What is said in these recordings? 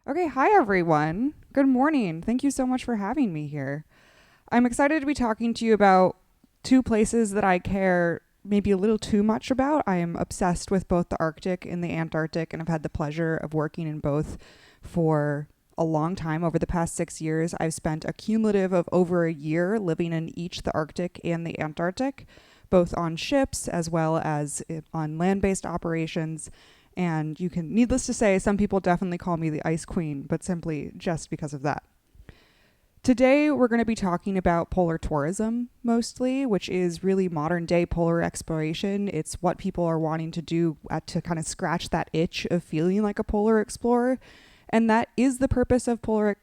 Okay, hi everyone. Good morning. Thank you so much for having me here. I'm excited to be talking to you about two places that I care maybe a little too much about. I am obsessed with both the Arctic and the Antarctic, and I've had the pleasure of working in both for a long time. Over the past 6 years, I've spent a cumulative of over a year living in each the Arctic and the Antarctic, both on ships as well as on land based operations. And you can, needless to say, some people definitely call me the Ice Queen, but simply just because of that. Today, we're going to be talking about polar tourism mostly, which is really modern day polar exploration. It's what people are wanting to do to kind of scratch that itch of feeling like a polar explorer. And that is the purpose of polar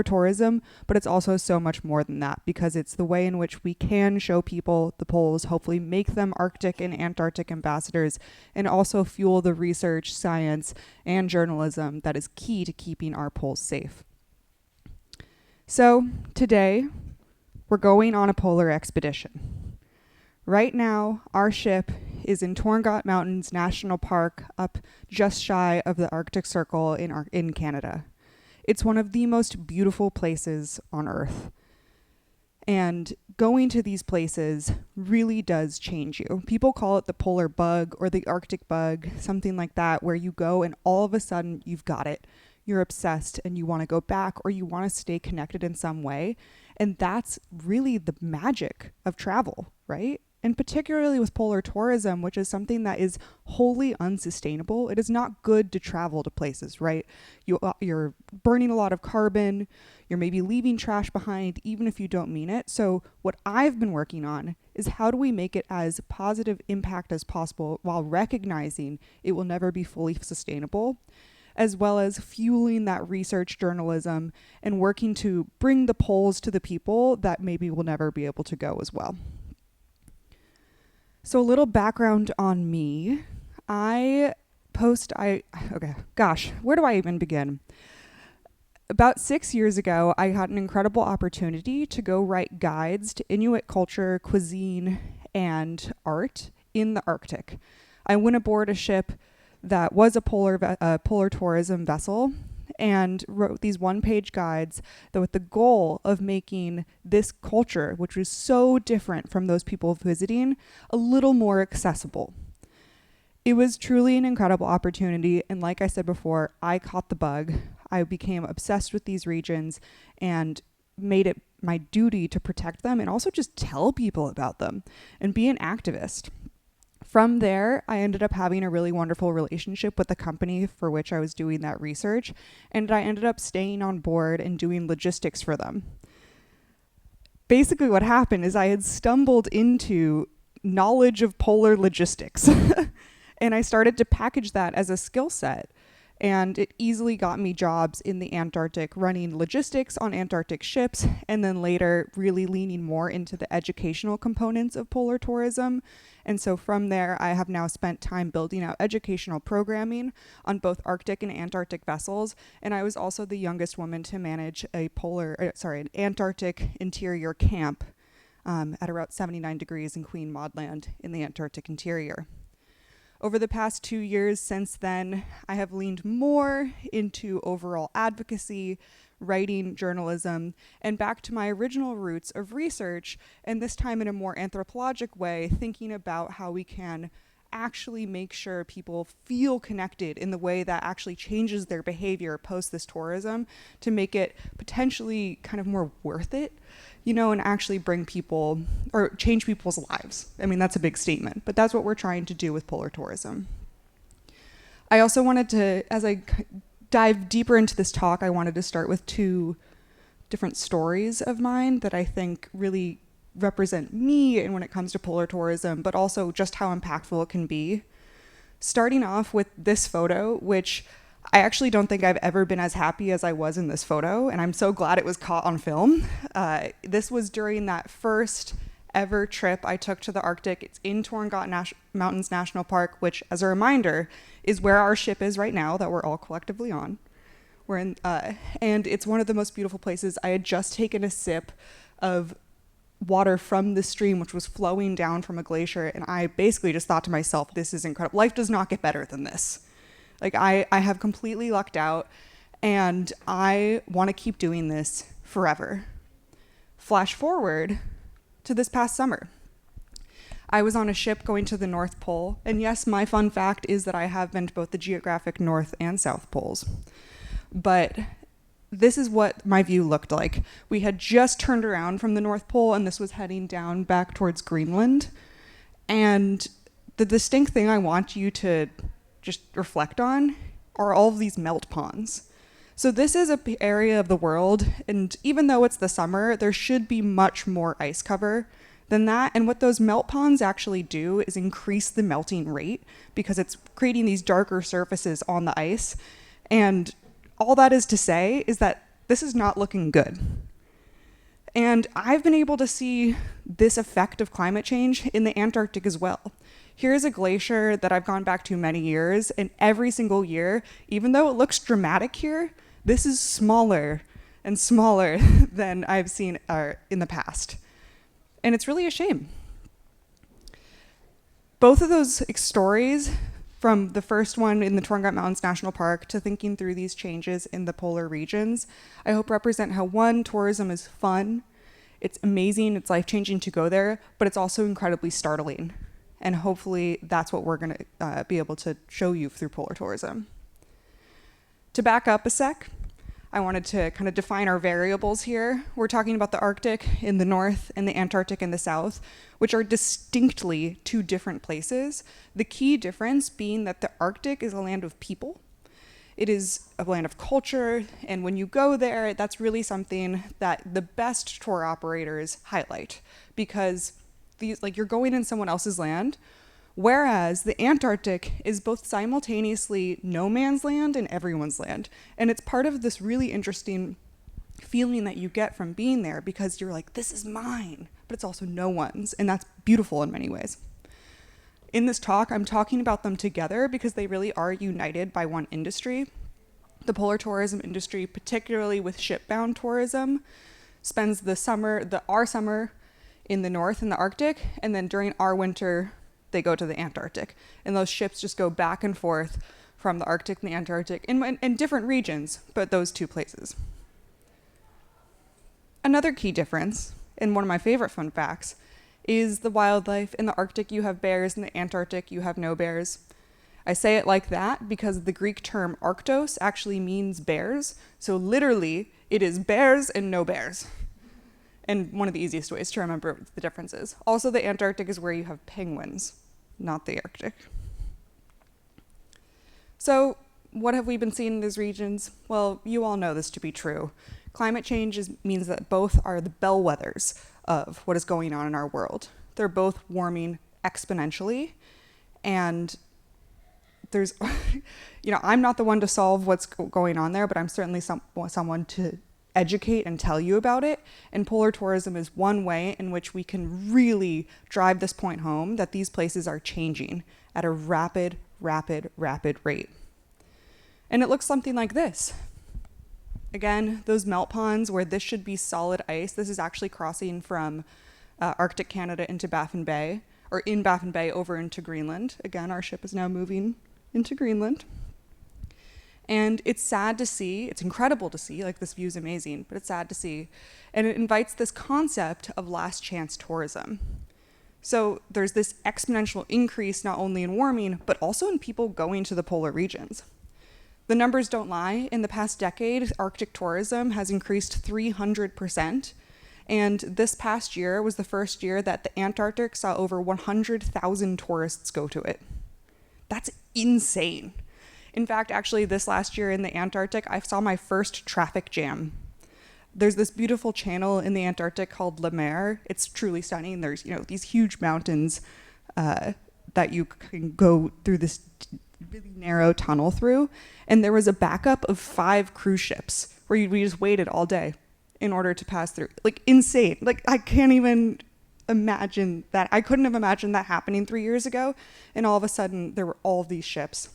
tourism, but it's also so much more than that because it's the way in which we can show people the poles, hopefully make them Arctic and Antarctic ambassadors, and also fuel the research, science, and journalism that is key to keeping our poles safe. So, today, we're going on a polar expedition. Right now, our ship is in Torngat Mountains National Park, up just shy of the Arctic Circle in Canada. It's one of the most beautiful places on Earth. And going to these places really does change you. People call it the polar bug or the Arctic bug, something like that, where you go and all of a sudden you've got it. You're obsessed and you want to go back or you want to stay connected in some way. And that's really the magic of travel, right? And particularly with polar tourism, which is something that is wholly unsustainable. It is not good to travel to places, right? You're burning a lot of carbon. You're maybe leaving trash behind, even if you don't mean it. So what I've been working on is how do we make it as positive impact as possible while recognizing it will never be fully sustainable, as well as fueling that research journalism and working to bring the poles to the people that maybe will never be able to go as well. So a little background on me. Okay, gosh, where do I even begin? About 6 years ago, I had an incredible opportunity to go write guides to Inuit culture, cuisine, and art in the Arctic. I went aboard a ship that was a polar tourism vessel and wrote these one-page guides that with the goal of making this culture, which was so different from those people visiting, a little more accessible. It was truly an incredible opportunity, and like I said before, I caught the bug. I became obsessed with these regions and made it my duty to protect them and also just tell people about them and be an activist. From there, I ended up having a really wonderful relationship with the company for which I was doing that research, and I ended up staying on board and doing logistics for them. Basically, what happened is I had stumbled into knowledge of polar logistics, and I started to package that as a skill set. And it easily got me jobs in the Antarctic running logistics on Antarctic ships, and then later really leaning more into the educational components of polar tourism. And so from there, I have now spent time building out educational programming on both Arctic and Antarctic vessels. And I was also the youngest woman to manage an Antarctic interior camp at around 79 degrees in Queen Maud Land in the Antarctic interior. Over the past 2 years since then, I have leaned more into overall advocacy, writing, journalism, and back to my original roots of research, and this time in a more anthropologic way, thinking about how we can actually make sure people feel connected in the way that actually changes their behavior post this tourism to make it potentially kind of more worth it, and actually bring people or change people's lives. I mean, that's a big statement, but that's what we're trying to do with polar tourism. I also wanted to, as I dive deeper into this talk, I wanted to start with two different stories of mine that I think really represent me and when it comes to polar tourism, but also just how impactful it can be. Starting off with this photo, which I actually don't think I've ever been as happy as I was in this photo, and I'm so glad it was caught on film. This was during that first ever trip I took to the Arctic. It's in Torngat Mountains National Park, which, as a reminder, is where our ship is right now that we're all collectively on. And it's one of the most beautiful places. I had just taken a sip of water from the stream, which was flowing down from a glacier, and I basically just thought to myself, this is incredible. Life does not get better than this. Like, I have completely lucked out, And I want to keep doing this forever. Flash forward to this past summer. I was on a ship going to the North Pole, and yes, my fun fact is that I have been to both the geographic North and South Poles. But this is what my view looked like. We had just turned around from the North Pole, and this was heading down back towards Greenland. And the distinct thing I want you to just reflect on are all of these melt ponds. So this is an area of the world, and even though it's the summer, there should be much more ice cover than that. And what those melt ponds actually do is increase the melting rate because it's creating these darker surfaces on the ice. And all that is to say is that this is not looking good. And I've been able to see this effect of climate change in the Antarctic as well. Here's a glacier that I've gone back to many years, and every single year, even though it looks dramatic here, this is smaller and smaller than I've seen in the past. And it's really a shame. Both of those stories, from the first one in the Torngat Mountains National Park to thinking through these changes in the polar regions, I hope represent how, one, tourism is fun, it's amazing, it's life-changing to go there, but it's also incredibly startling. And hopefully that's what we're gonna be able to show you through polar tourism. To back up a sec, I wanted to kind of define our variables here. We're talking about the Arctic in the north and the Antarctic in the south, which are distinctly two different places. The key difference being that the Arctic is a land of people. It is a land of culture, and when you go there, that's really something that the best tour operators highlight, because you're going in someone else's land, whereas the Antarctic is both simultaneously no man's land and everyone's land. And it's part of this really interesting feeling that you get from being there, because you're like, this is mine, but it's also no one's. And that's beautiful in many ways. In this talk, I'm talking about them together because they really are united by one industry. The polar tourism industry, particularly with shipbound tourism, spends our summer in the north in the Arctic, and then during our winter, they go to the Antarctic. And those ships just go back and forth from the Arctic and the Antarctic in different regions, but those two places. Another key difference, and one of my favorite fun facts, is the wildlife. In the Arctic, you have bears. In the Antarctic, you have no bears. I say it like that because the Greek term arctos actually means bears. So literally, it is bears and no bears. And one of the easiest ways to remember the differences. Also, the Antarctic is where you have penguins, not the Arctic. So what have we been seeing in these regions? Well, you all know this to be true. Climate change means that both are the bellwethers of what is going on in our world. They're both warming exponentially, and there's, I'm not the one to solve what's going on there, but I'm certainly someone to educate and tell you about it. And polar tourism is one way in which we can really drive this point home that these places are changing at a rapid rate. And it looks something like this. Again, those melt ponds where this should be solid ice, this is actually crossing from Arctic Canada into Baffin Bay, or in Baffin Bay over into Greenland. Again, our ship is now moving into Greenland. And it's sad to see, it's incredible to see, like this view is amazing, but it's sad to see. And it invites this concept of last chance tourism. So there's this exponential increase not only in warming, but also in people going to the polar regions. The numbers don't lie. In the past decade, Arctic tourism has increased 300%. And this past year was the first year that the Antarctic saw over 100,000 tourists go to it. That's insane. In fact, actually, this last year in the Antarctic, I saw my first traffic jam. There's this beautiful channel in the Antarctic called Le Maire. It's truly stunning. There's, these huge mountains that you can go through this really narrow tunnel through. And there was a backup of 5 cruise ships where we just waited all day in order to pass through. Like, insane. Like, I can't even imagine that. I couldn't have imagined that happening 3 years ago. And all of a sudden, there were all of these ships.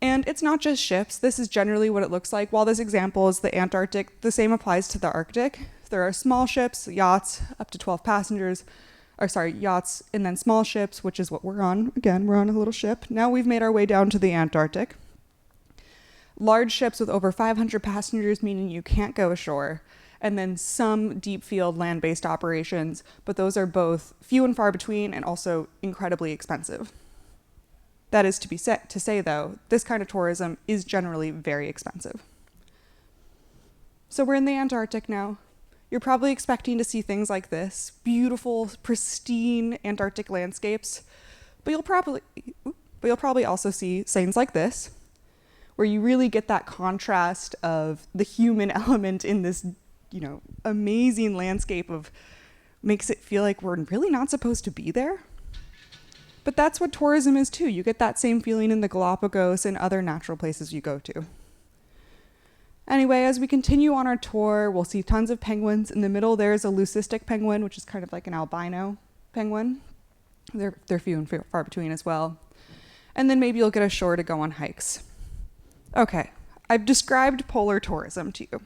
And it's not just ships. This is generally what it looks like. While this example is the Antarctic, the same applies to the Arctic. There are small ships, yachts, up to 12 passengers, yachts, and then small ships, which is what we're on. Again, we're on a little ship. Now we've made our way down to the Antarctic. Large ships with over 500 passengers, meaning you can't go ashore, and then some deep field land-based operations, but those are both few and far between and also incredibly expensive. That is to say though, this kind of tourism is generally very expensive. So we're in the Antarctic now. You're probably expecting to see things like this, beautiful, pristine Antarctic landscapes, but you'll probably also see things like this, where you really get that contrast of the human element in this, amazing landscape makes it feel like we're really not supposed to be there. But that's what tourism is too. You get that same feeling in the Galapagos and other natural places you go to. Anyway, as we continue on our tour, we'll see tons of penguins. In the middle, there's a leucistic penguin, which is kind of like an albino penguin. They're few and far between as well. And then maybe you'll get ashore to go on hikes. Okay, I've described polar tourism to you.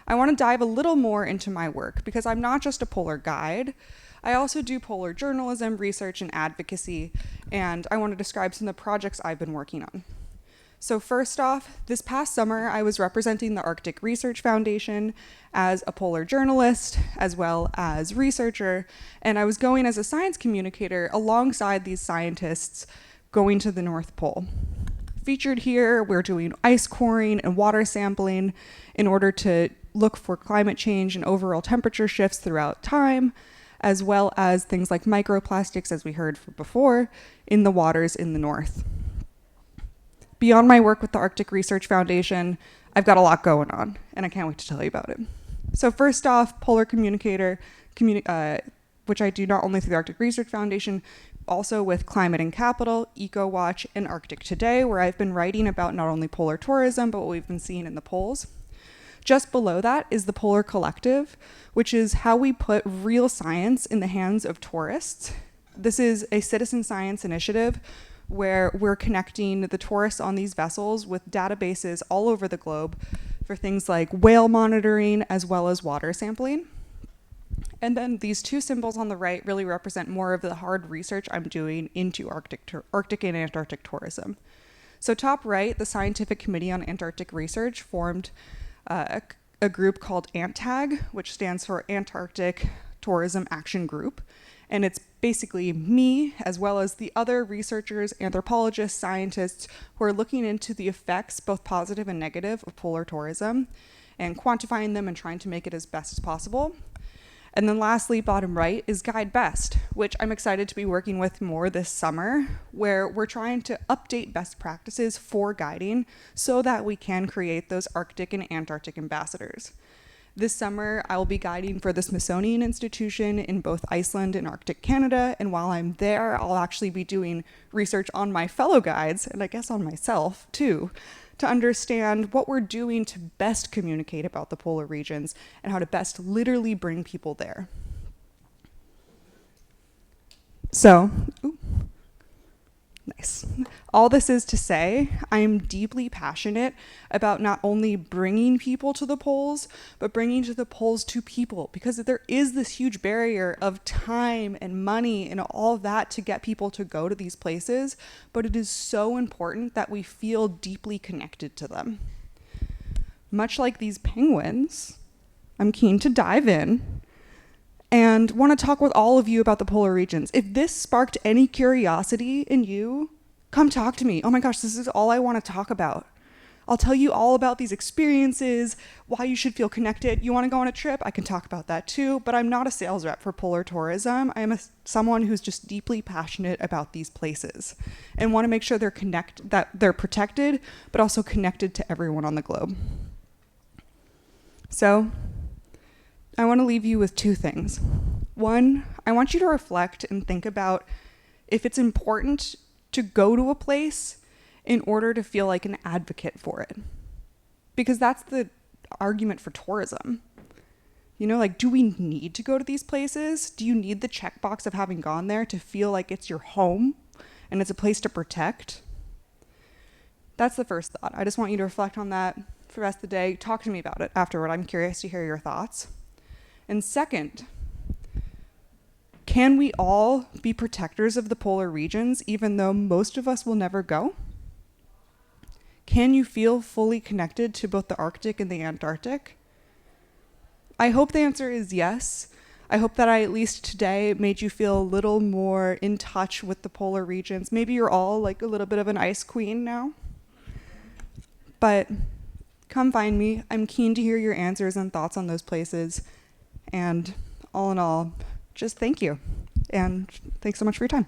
I want to dive a little more into my work because I'm not just a polar guide. I also do polar journalism, research, and advocacy, and I want to describe some of the projects I've been working on. So first off, this past summer, I was representing the Arctic Research Foundation as a polar journalist, as well as researcher, and I was going as a science communicator alongside these scientists going to the North Pole. Featured here, we're doing ice coring and water sampling in order to look for climate change and overall temperature shifts throughout time, as well as things like microplastics, as we heard before, in the waters in the north. Beyond my work with the Arctic Research Foundation, I've got a lot going on, and I can't wait to tell you about it. So first off, polar communicator, which I do not only through the Arctic Research Foundation, also with Climate and Capital, EcoWatch, and Arctic Today, where I've been writing about not only polar tourism, but what we've been seeing in the poles. Just below that is the Polar Collective, which is how we put real science in the hands of tourists. This is a citizen science initiative where we're connecting the tourists on these vessels with databases all over the globe for things like whale monitoring as well as water sampling. And then these two symbols on the right really represent more of the hard research I'm doing into Arctic and Antarctic tourism. So top right, the Scientific Committee on Antarctic Research formed a group called ANTAG, which stands for Antarctic Tourism Action Group. And it's basically me, as well as the other researchers, anthropologists, scientists, who are looking into the effects, both positive and negative, of polar tourism, and quantifying them and trying to make it as best as possible. And then lastly, bottom right, is Guide Best, which I'm excited to be working with more this summer, where we're trying to update best practices for guiding so that we can create those Arctic and Antarctic ambassadors. This summer, I will be guiding for the Smithsonian Institution in both Iceland and Arctic Canada, and while I'm there, I'll actually be doing research on my fellow guides, and I guess on myself too, to understand what we're doing to best communicate about the polar regions and how to best literally bring people there. So, nice. All this is to say, I am deeply passionate about not only bringing people to the poles, but bringing to the poles to people, because there is this huge barrier of time and money and all of that to get people to go to these places, but it is so important that we feel deeply connected to them. Much like these penguins, I'm keen to dive in and want to talk with all of you about the polar regions. If this sparked any curiosity in you, come talk to me. Oh my gosh, this is all I want to talk about. I'll tell you all about these experiences, why you should feel connected. You want to go on a trip? I can talk about that too, but I'm not a sales rep for polar tourism. I am someone who's just deeply passionate about these places and want to make sure that they're protected, but also connected to everyone on the globe. So, I want to leave you with two things. One, I want you to reflect and think about if it's important to go to a place in order to feel like an advocate for it. Because that's the argument for tourism. Do we need to go to these places? Do you need the checkbox of having gone there to feel like it's your home and it's a place to protect? That's the first thought. I just want you to reflect on that for the rest of the day. Talk to me about it afterward. I'm curious to hear your thoughts. And second, can we all be protectors of the polar regions even though most of us will never go? Can you feel fully connected to both the Arctic and the Antarctic? I hope the answer is yes. I hope that I, at least today, made you feel a little more in touch with the polar regions. Maybe you're all like a little bit of an ice queen now. But come find me. I'm keen to hear your answers and thoughts on those places. And all in all, just thank you. And thanks so much for your time.